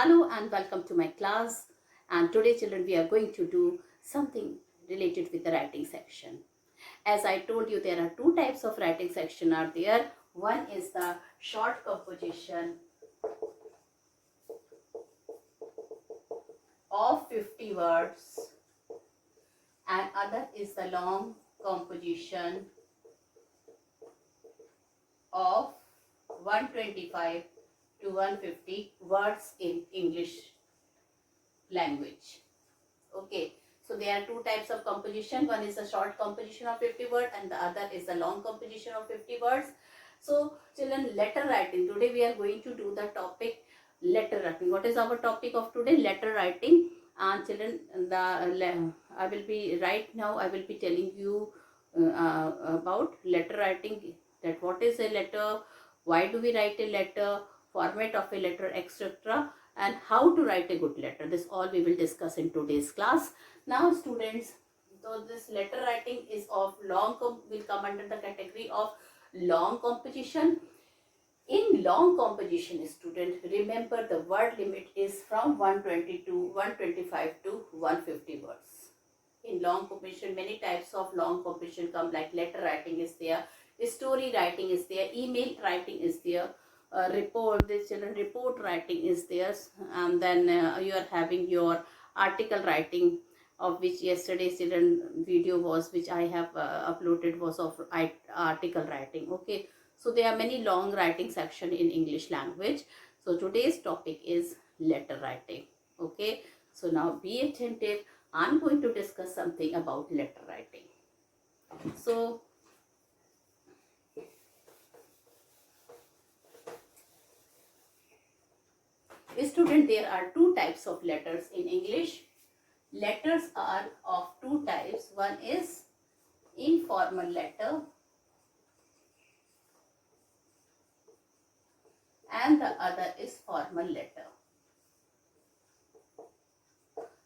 Hello and welcome to my class. And today, children, we are going to do something related with the writing section. As I told you, there are two types of writing section are there. One is the short composition of 50 words and other is the long composition of 125 to 150 words in English language. Okay, so there are two types of composition. One is a short composition of 50 words and the other is a long composition of 50 words. So children, letter writing. Today we are going to do the topic letter writing. What is our topic of today? Letter writing. And children, I will be right now. I will be telling you about letter writing. That what is a letter? Why do we write a letter? Format of a letter, etc. And how to write a good letter. This all we will discuss in today's class. Now students, so this letter writing is of will come under the category of long composition. In long composition, student, remember the word limit is from 120 to 125 to 150 words. In long composition, many types of long composition come, like letter writing is there, story writing is there, email writing is there, report writing is there, and then you are having your article writing, of which yesterday's children video was, which I have uploaded, was of article writing. Okay, so there are many long writing section in English language. So today's topic is letter writing. Okay, so now be attentive. I'm going to discuss something about letter writing. So student, there are two types of letters in English. Letters are of two types. One is informal letter and the other is formal letter.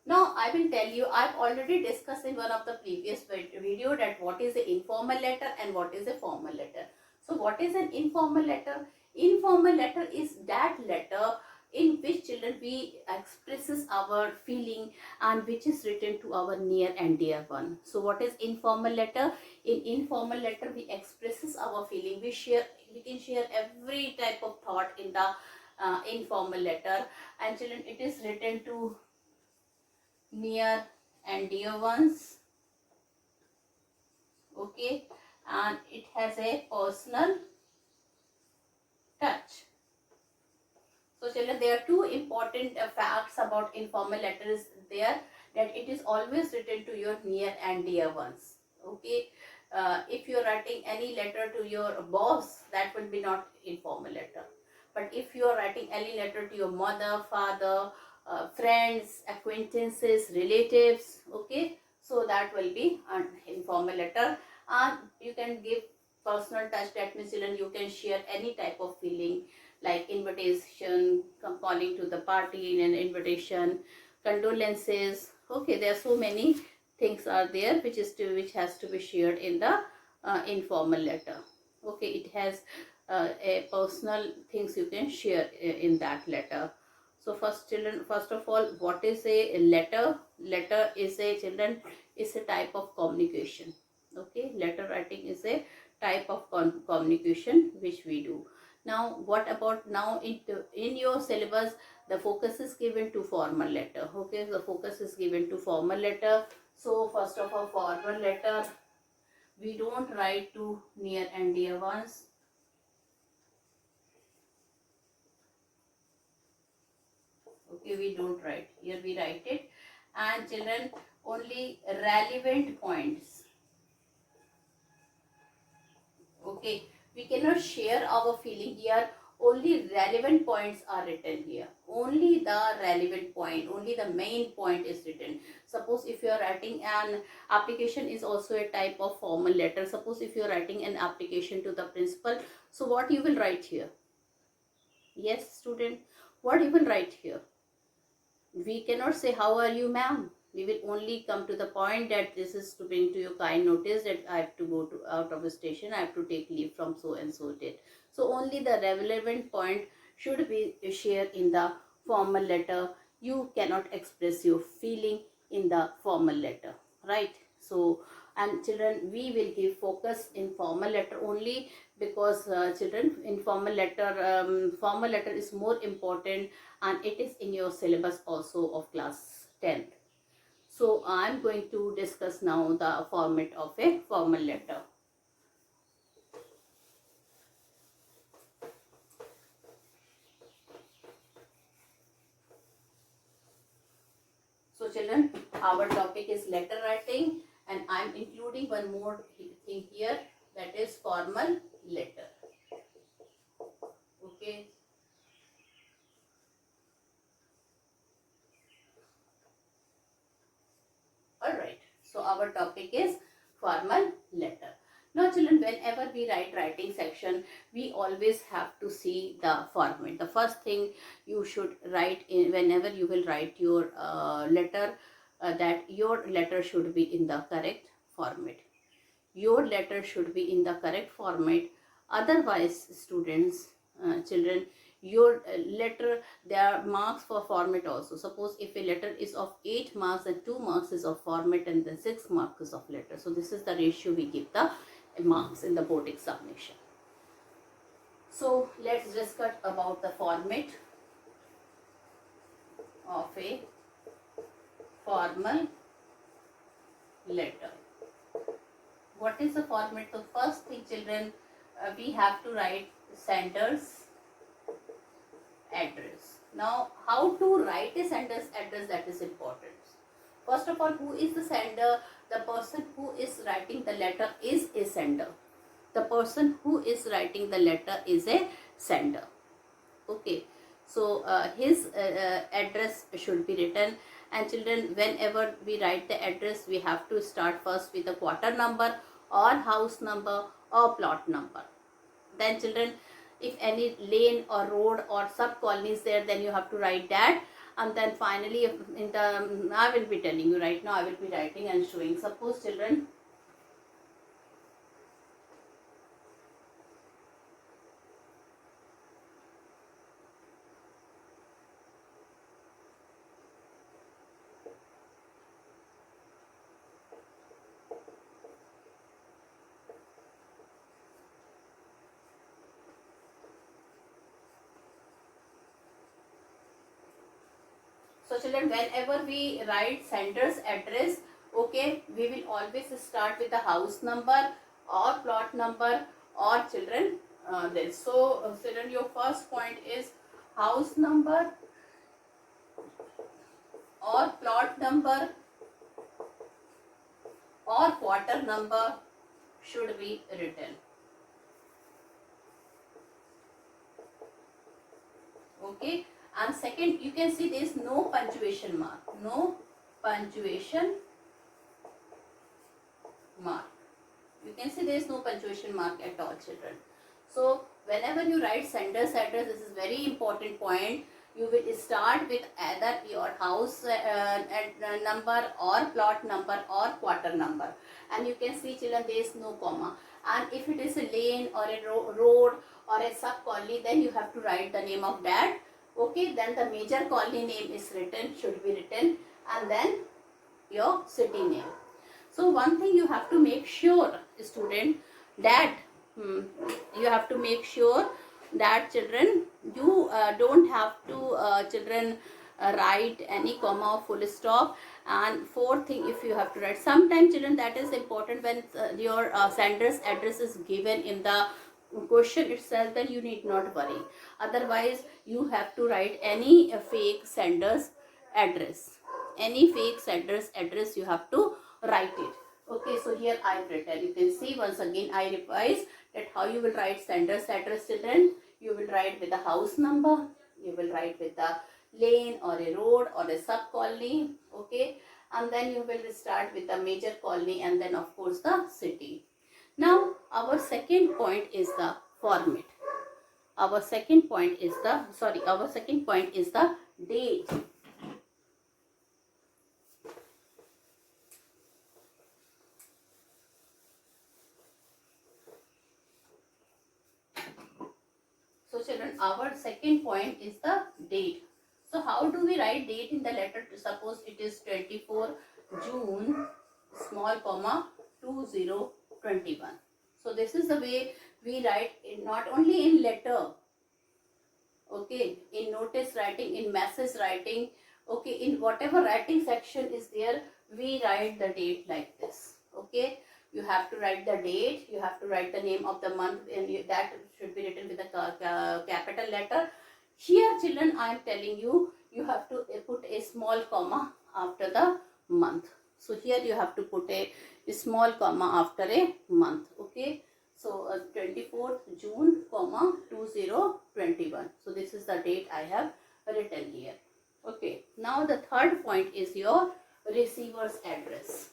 Now I will tell you, I've already discussed in one of the previous video that what is an informal letter and what is a formal letter. So what is an informal letter? Informal letter is that letter in which children we expresses our feeling and which is written to our near and dear one. So what is informal letter? In informal letter we expresses our feeling. We can share every type of thought in the informal letter, and children, it is written to near and dear ones. Okay, and it has a personal touch. So children, there are two important facts about informal letters there, that it is always written to your near and dear ones. Okay, if you are writing any letter to your boss, that will be not informal letter. But if you are writing any letter to your mother, father, friends, acquaintances, relatives, okay, so that will be an informal letter. And you can give personal touch. That means children, you can share any type of feeling, like invitation, calling to the party in an invitation, condolences. Okay, there are so many things are there which has to be shared in the informal letter. Okay, it has a personal things you can share in that letter. So first, children, first of all, what is a letter? Letter is a, children, is a type of communication. Okay, letter writing is a type of communication which we do. Now what about, now in your syllabus the focus is given to formal letter. Okay, the focus is given to formal letter. So first of all, formal letter, we don't write to near and dear ones. Okay, we don't write here, we write it. And children, only relevant points. Okay, we cannot share our feeling here. Only relevant points are written here. Only the relevant point, only the main point is written. Suppose if you are writing an application, is also a type of formal letter. Suppose if you are writing an application to the principal, so what you will write here? Yes student, what you will write here? We cannot say how are you ma'am. We will only come to the point that this is to bring to your kind notice that I have to go to out of the station, I have to take leave from so and so date. So only the relevant point should be shared in the formal letter, you cannot express your feeling in the formal letter, right? So, and children, we will give focus in formal letter only, because children, in formal letter is more important, and it is in your syllabus also of class 10th. So I'm going to discuss now the format of a formal letter. So children, our topic is letter writing, and I'm including one more thing here, that is formal letter. Okay. Alright. So our topic is formal letter. Now children, whenever we writing section, we always have to see the format. The first thing you should write in, whenever you will write your letter, that your letter should be in the correct format. Your letter should be in the correct format. Otherwise, students, children, your letter, there are marks for format also. Suppose if a letter is of 8 marks, then 2 marks is of format, and then 6 marks is of letter. So this is the ratio we give the marks in the board examination. So let's discuss about the format of a formal letter. What is the format? So first thing, children, we have to write sender's address. Now, how to write a sender's address, that is important. First of all, who is the sender? The person who is writing the letter is a sender. The person who is writing the letter is a sender. Okay. So, his address should be written. And children, whenever we write the address, we have to start first with the quarter number or house number or plot number. Then children, if any lane or road or sub colony is there, then you have to write that. And then finally, in the, I will be telling you right now, I will be writing and showing. Suppose children, so children, whenever we write sender's address, okay, we will always start with the house number or plot number or children this. So children, your first point is house number or plot number or quarter number should be written. Okay. And second, you can see there is no punctuation mark. No punctuation mark. You can see there is no punctuation mark at all, children. So whenever you write sender's address, this is very important point. You will start with either your house number or plot number or quarter number. And you can see, children, there is no comma. And if it is a lane or a road or a sub colony, then you have to write the name of that. Okay, then the major colony name is written, should be written, and then your city name. So one thing you have to make sure, student, that you have to make sure that children, you don't have to children write any comma or full stop. And fourth thing, if you have to write, sometimes children, that is important when your sender's address is given in the question itself, then you need not worry. Otherwise, you have to write any fake sender's address. Any fake sender's address, you have to write it. Okay, so here I have written. You can see once again I revise that how you will write sender's address, children. You will write with the house number. You will write with the lane or a road or a sub colony. Okay, and then you will start with the major colony and then of course the city. Now our second point is the format. Our second point is the date. So children, our second point is the date. So how do we write date in the letter? Suppose it is 24 June small comma 2021. So this is the way we write in, not only in letter, okay, in notice writing, in message writing, okay, in whatever writing section is there, we write the date like this. Okay, you have to write the date, you have to write the name of the month, and that should be written with a capital letter. Here children, I am telling you, you have to put a small comma after the month. So here you have to put a small comma after a month. Okay, so 24th June comma 2021. So this is the date I have written here. Okay, now the third point is your receiver's address.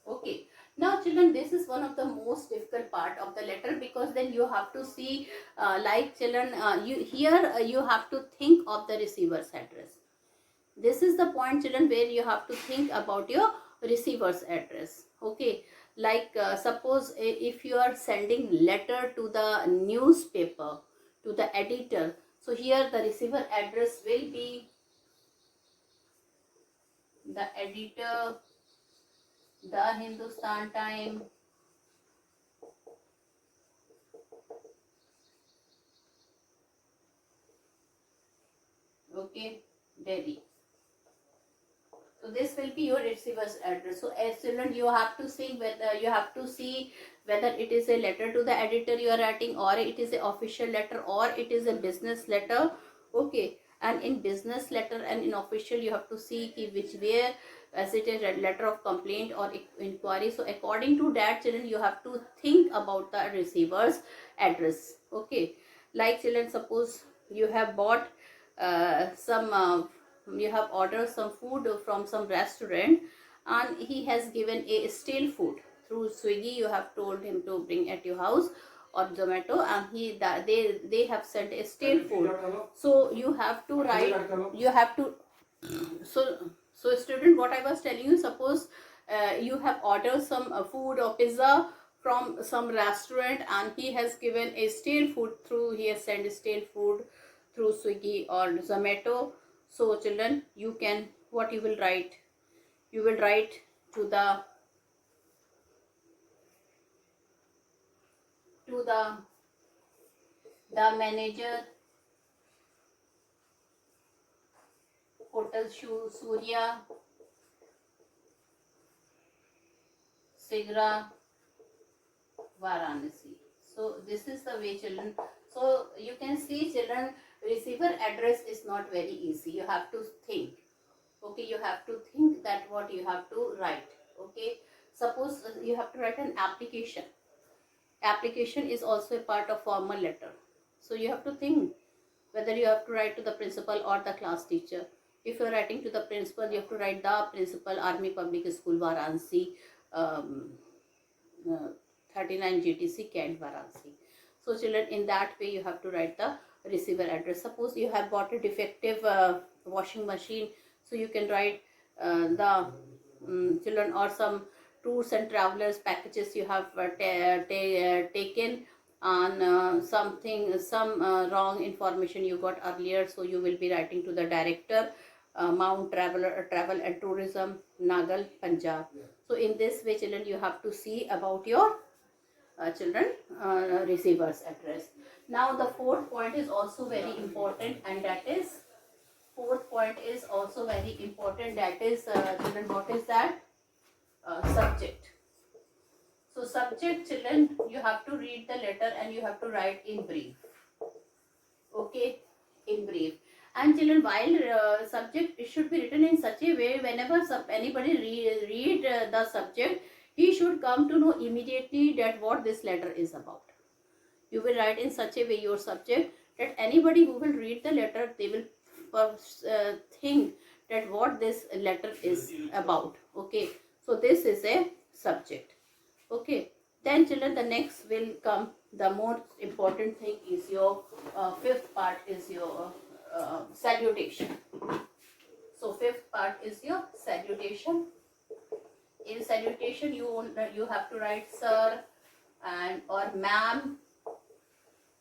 Okay, now children, this is one of the most difficult part of the letter, because then you have to see like children, you here you have to think of the receiver's address. This is the point children where you have to think about your receiver's address. Okay, like suppose if you are sending letter to the newspaper, to the editor, so here the receiver address will be the editor, the Hindustan Time, okay, Delhi. So this will be your receiver's address. So as children, you have to see whether it is a letter to the editor you are writing, or it is a official letter, or it is a business letter. Okay, and in business letter and in official, you have to see which where, as it is a letter of complaint or inquiry. So according to that, children, you have to think about the receiver's address. Okay, like children, suppose you have bought some you have ordered some food from some restaurant, and he has given a stale food through Swiggy. You have told him to bring at your house, or Zomato, and they have sent a stale food. So you have to write, you have to so student, what I was telling you, suppose you have ordered some food or pizza from some restaurant, and he has given a stale food through, he has sent stale food through Swiggy or Zomato. So children, you can, what you will write, you will write to the manager, Hotel Surya, Sigra, Varanasi. So this is the way children. So you can see children, receiver address is not very easy. You have to think. Okay, you have to think that what you have to write. Okay, suppose you have to write an application. Application is also a part of formal letter. So you have to think whether you have to write to the principal or the class teacher. If you are writing to the principal, you have to write the principal, Army Public School, Varanasi, um, 39 GTC, Kent, Varanasi. So children, in that way you have to write the receiver address. Suppose you have bought a defective washing machine, so you can write the children, or some tours and travelers packages you have taken on some wrong information you got earlier. So you will be writing to the director, Mount Travel and Tourism, Nagal, Punjab. So in this way children, you have to see about your children receivers address. Now the fourth point is also very important, and that is, fourth point is also very important, that is children, what is that? Subject. So subject children, you have to read the letter and you have to write in brief. Okay, in brief. And children, while subject, it should be written in such a way, whenever anybody read the subject, he should come to know immediately that what this letter is about. You will write in such a way your subject, that anybody who will read the letter, they will think that what this letter is about. Okay, so this is a subject. Okay, then children, the next will come, the most important thing is your fifth part is your salutation. So fifth part is your salutation. in salutation you have to write sir and or ma'am,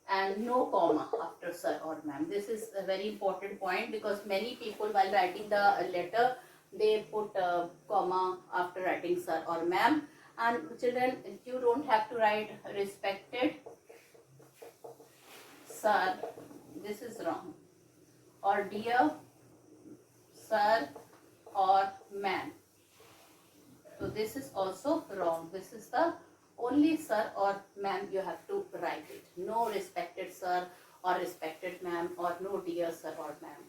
and no comma after sir or ma'am. This is a very important point because many people while writing the letter they put a comma after writing sir or ma'am. And children, you don't have to write respected sir, this is wrong, or dear sir or ma'am. So this is also wrong. This is the only sir or ma'am you have to write it. No respected sir or respected ma'am, or no dear sir or ma'am.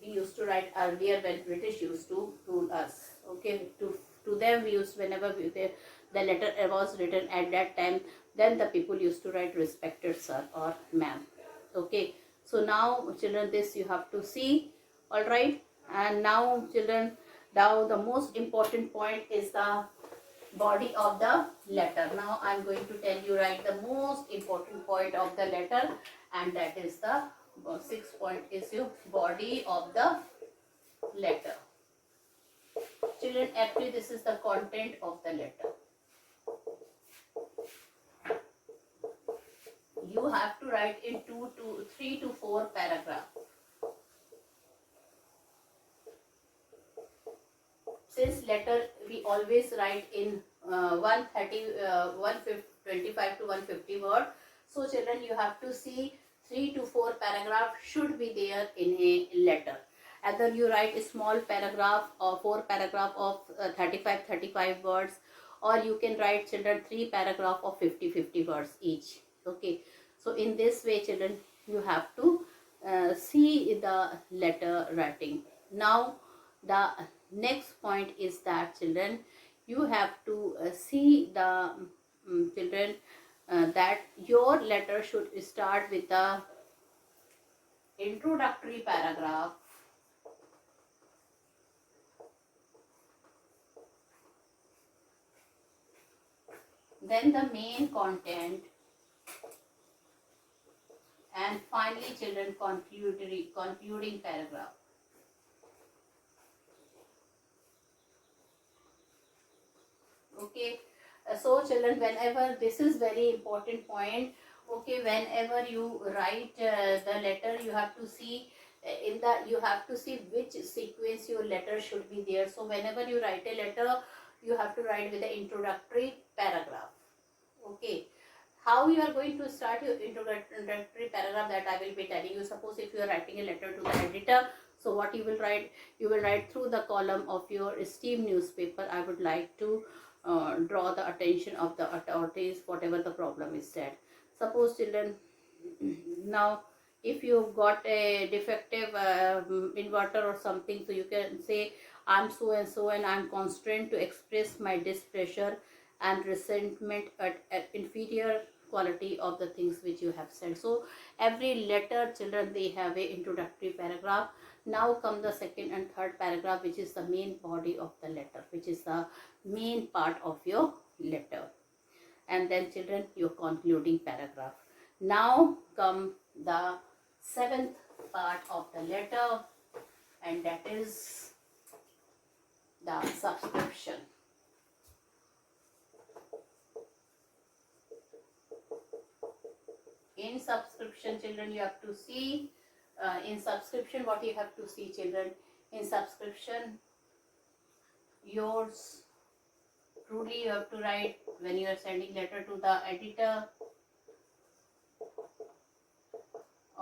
We used to write earlier when British used to rule us. Okay, to them we used, whenever the letter was written at that time, then the people used to write respected sir or ma'am. Okay, so now children, this you have to see. All right, and now children, now the most important point is the body of the letter. Now I am going to tell you, write the most important point of the letter, and that is the sixth point is your body of the letter. Children, actually this is the content of the letter. You have to write in 3 to 4 paragraphs. Since letter we always write in 125 to 150 word, so children, you have to see 3 to 4 paragraph should be there in a letter. Either you write a small paragraph or 4 paragraph of 35 words, or you can write, children, 3 paragraph of 50 words each. Okay, so in this way children, you have to see the letter writing. Now the next point is that children, you have to see the children that your letter should start with the introductory paragraph, then the main content, and finally children, concluding paragraph. Okay, so children, whenever, this is very important point. Okay, whenever you write the letter, you have to see in the, you have to see which sequence your letter should be there. So whenever you write a letter, you have to write with the introductory paragraph. Okay, how you are going to start your introductory paragraph, that I will be telling you. Suppose if you are writing a letter to the editor, so what you will write, you will write, through the column of your esteemed newspaper, I would like to draw the attention of the authorities, whatever the problem is said. Suppose children, now if you got a defective inverter or something, so you can say, I'm so and so, and I'm constrained to express my displeasure and resentment at inferior quality of the things which you have said. So every letter, children, they have a introductory paragraph. Now come the second and third paragraph, which is the main body of the letter, which is the main part of your letter. And then children, your concluding paragraph. Now come the seventh part of the letter, and that is the subscription. In subscription, children, you have to see, in subscription, what you have to see, children, in subscription, yours truly, you have to write when you are sending letter to the editor,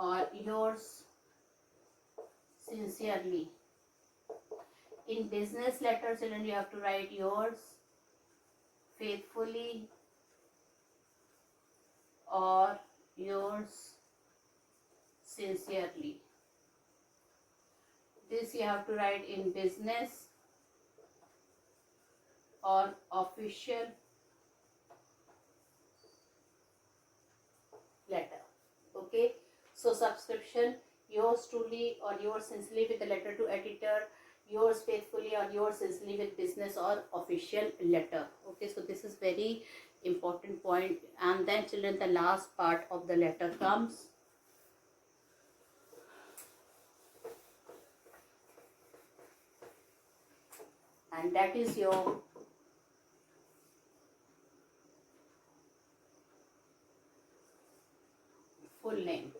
or yours sincerely. In business letter, children, you have to write yours faithfully, or yours sincerely. This you have to write in business or official letter. Okay, so subscription, yours truly or yours sincerely with the letter to editor, yours faithfully or yours sincerely with business or official letter. Okay, so this is very important point. And then children, the last part of the letter comes, and that is your full name.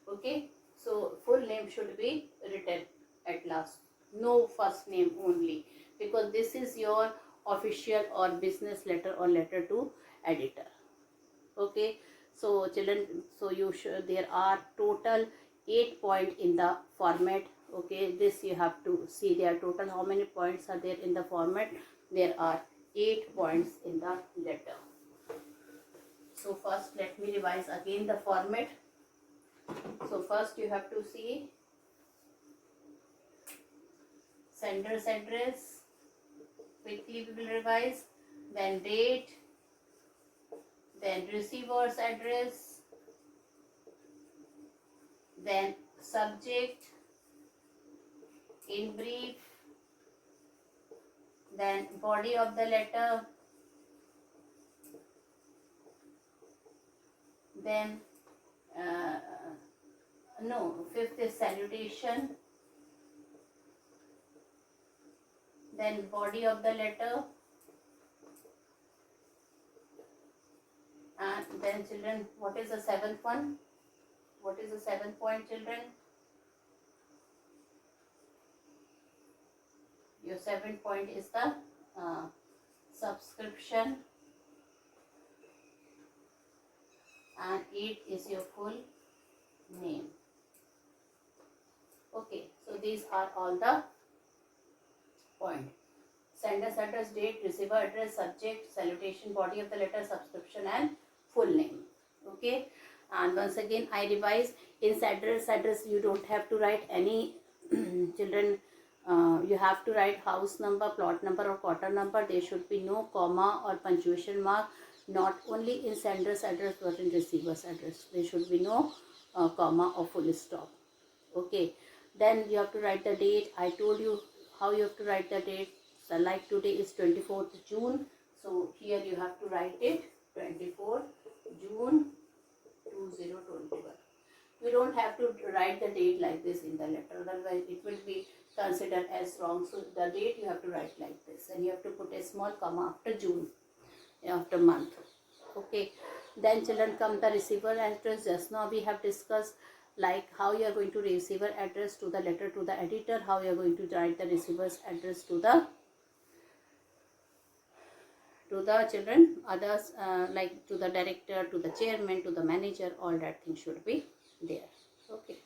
Okay, so full name should be written at last, no first name only, because this is your official or business letter or letter to editor. Okay, so children, so you should, there are total 8 points in the format. Okay, this you have to see, there are total how many points are there in the format. There are 8 points in the letter. So first let me revise again the format. So first you have to see sender's address, quickly we will revise, then date, then receiver's address, then subject in brief, then body of the letter, then fifth is salutation, then body of the letter, and then children, what is the seventh one? What is the 7th point, children? Your 7th point is the subscription, and 8 is your full name. Okay, so these are all the points. Sender's address, date, receiver address, subject, salutation, body of the letter, subscription, and full name. Okay, and once again I revise, in sender's address you don't have to write any children, you have to write house number, plot number or quarter number. There should be no comma or punctuation mark, not only in sender's address but in receiver's address. There should be no comma or full stop. Okay, then you have to write the date. I told you how you have to write the date. So like today is 24th June, so here you have to write it 24th June 2021. You don't have to write the date like this in the letter, otherwise it will be considered as wrong. So the date you have to write like this, and you have to put a small comma after June, after month. Okay, then children come the receiver address. Just now we have discussed like how you are going to receiver address to the letter to the editor, how you are going to write the receiver's address to the children, others like to the director, to the chairman, to the manager, all that thing should be there. Okay,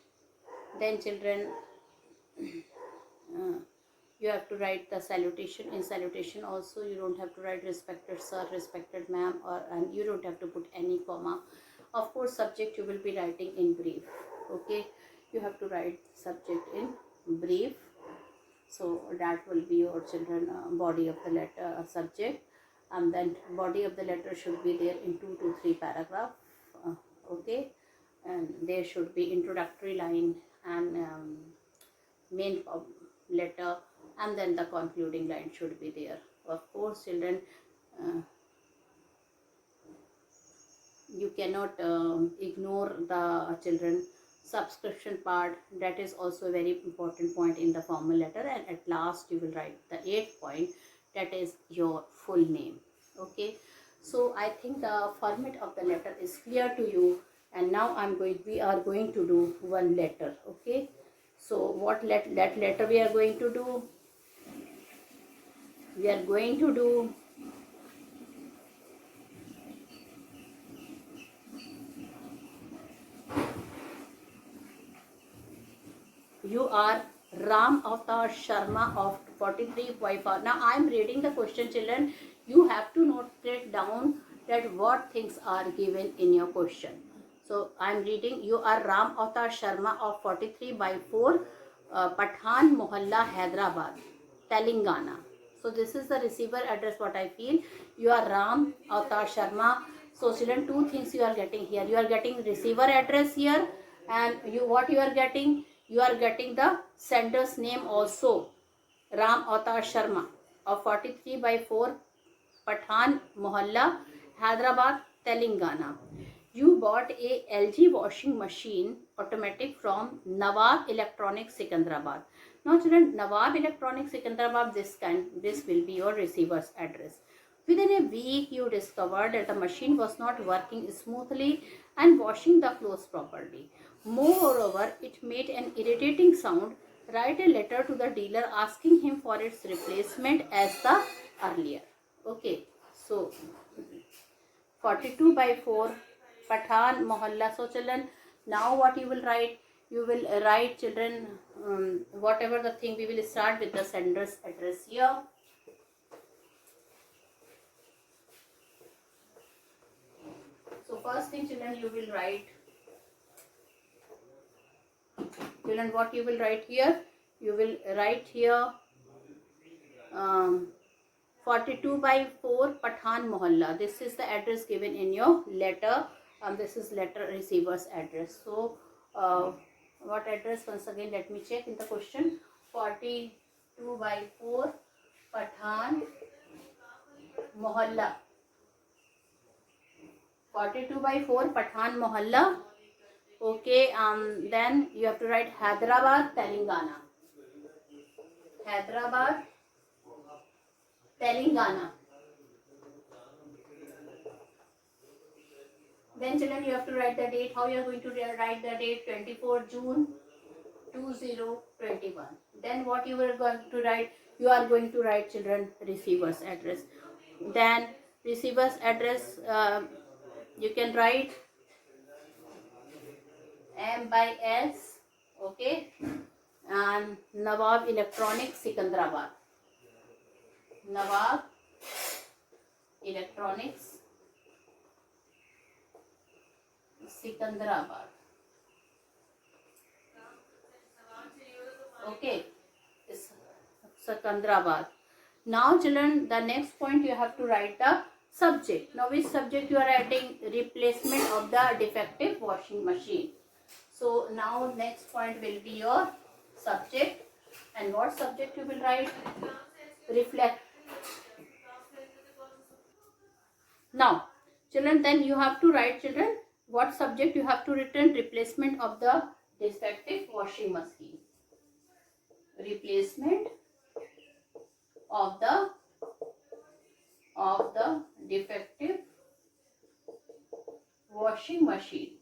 then children, you have to write the salutation. In salutation also you don't have to write respected sir, respected ma'am, or and you don't have to put any comma. Of course subject you will be writing in brief. Okay, you have to write subject in brief, so that will be your children body of the letter, subject, and then body of the letter should be there in 2 to 3 paragraph. Okay, and there should be introductory line and main letter, and then the concluding line should be there. Of course children, you cannot ignore the children subscription part. That is also a very important point in the formal letter, and at last you will write the 8th point, that is your full name. Okay, so I think the format of the letter is clear to you, and now we are going to do one letter. Okay, so what letter we are going to do? We are going to do you are Ram Avatar Sharma of 43 Wi-Fi. Now I am reading the question, children. You have to note it down that what things are given in your question. So I am reading, you are Ram Avatar Sharma of 43 by 4 Pathan Mohalla, Hyderabad, Telangana. So this is the receiver address, what I feel. You are Ram Avatar Sharma. So children, two things you are getting here. You are getting receiver address here, and what you are getting? You are getting the sender's name also, Ram Avatar Sharma of 43 by 4 Pathan Mohalla, Hyderabad, Telangana. You bought a LG washing machine automatic from Nawab Electronics Secunderabad. Now children, Nawab Electronics Secunderabad, this will be your receiver's address. Within a week, you discovered that the machine was not working smoothly and washing the clothes properly. Moreover, it made an irritating sound. Write a letter to the dealer asking him for its replacement as the earlier. Okay, so 42 by 4 Pathan Mohalla. So children, now what you will write? You will write children whatever the thing. We will start with the sender's address here. So first thing children, you will write. Children, what you will write here? You will write here 42 by 4 Pathan Mohalla. This is the address given in your letter. This is letter receiver's address. So what address? Once again, let me check in the question. 42 by 4 Pathan Mohalla. 42 by 4 Pathan Mohalla. Okay, then you have to write Hyderabad, Telangana. Hyderabad, Telangana. Then children, you have to write the date. How you are going to write the date? 24 June 2021. Then what you are going to write? You are going to write children receiver's address. Then receiver's address, you can write M by S. Okay, and Nawab Electronics Secunderabad. Nawab Electronics Secunderabad. Okay, Secunderabad. Now children, the next point you have to write the subject. Now which subject you are writing? Replacement of the defective washing machine. So now next point will be your subject. And what subject you will write? Reflect. Now children, then you have to write children what subject you have to written? Replacement of the defective washing machine. Replacement of the defective washing machine.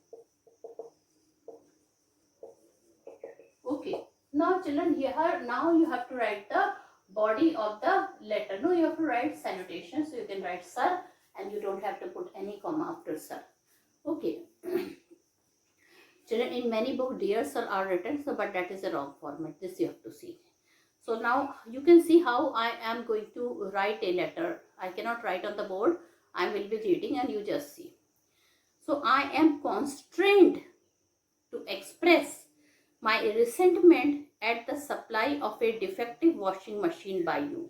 Okay. Now children, here now you have to write the body of the letter. No, you have to write salutation. So you can write sir and you don't have to put any comma after sir. Okay. Children, in many books dear sir are written, so but that is a wrong format. This you have to see. So now you can see how I am going to write a letter. I cannot write on the board. I will be reading and you just see. So I am constrained to express my resentment at the supply of a defective washing machine by you.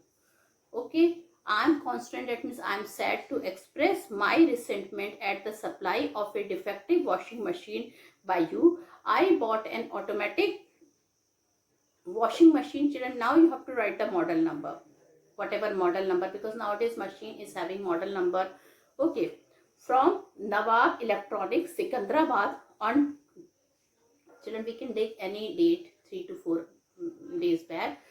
Okay, I am constrained, that means I am sad to express my resentment at the supply of a defective washing machine by you. I bought an automatic washing machine. Children, now you have to write the model number, whatever model number, because nowadays machine is having model number. Okay, from Nawab Electronics Secunderabad on, children, we can take any date 3 to 4 days back.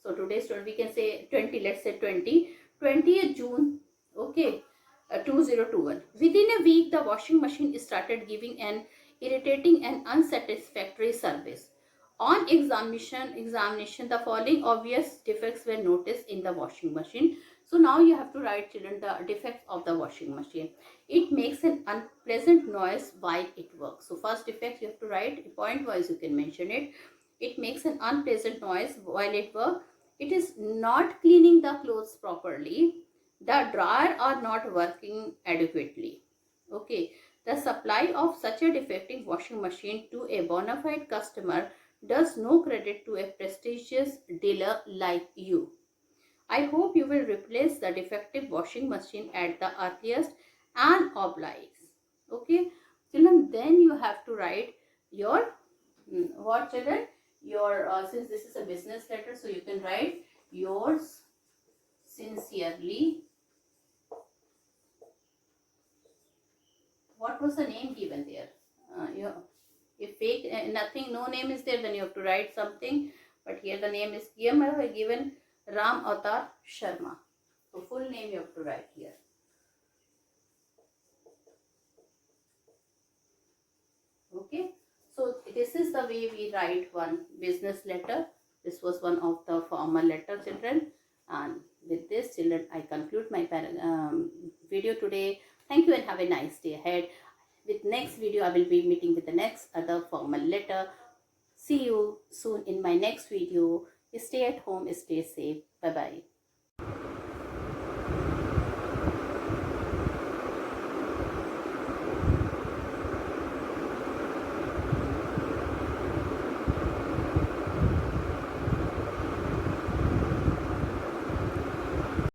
So today's we can say 20, let's say 20th June. Okay, 2021. Within a week, the washing machine started giving an irritating and unsatisfactory service. On examination, the following obvious defects were noticed in the washing machine. So now you have to write, children, the defects of the washing machine. It makes an unpleasant noise while it works. So first defect you have to write, point wise you can mention it. It makes an unpleasant noise while it works. It is not cleaning the clothes properly. The dryer are not working adequately. Okay, the supply of such a defective washing machine to a bona fide customer does no credit to a prestigious dealer like you. I hope you will replace the defective washing machine at the earliest and oblige. Okay, children, then you have to write your what, children? Your since this is a business letter, so you can write yours sincerely, what was the name given there? If fake nothing, no name is there, then you have to write something. But here the name is given Ram Avatar Sharma. So full name you have to write here. Okay. So this is the way we write one business letter. This was one of the formal letter, children. And with this, children, I conclude my video today. Thank you and have a nice day ahead. With next video, I will be meeting with the next other formal letter. See you soon in my next video. Stay at home, stay safe. Bye bye.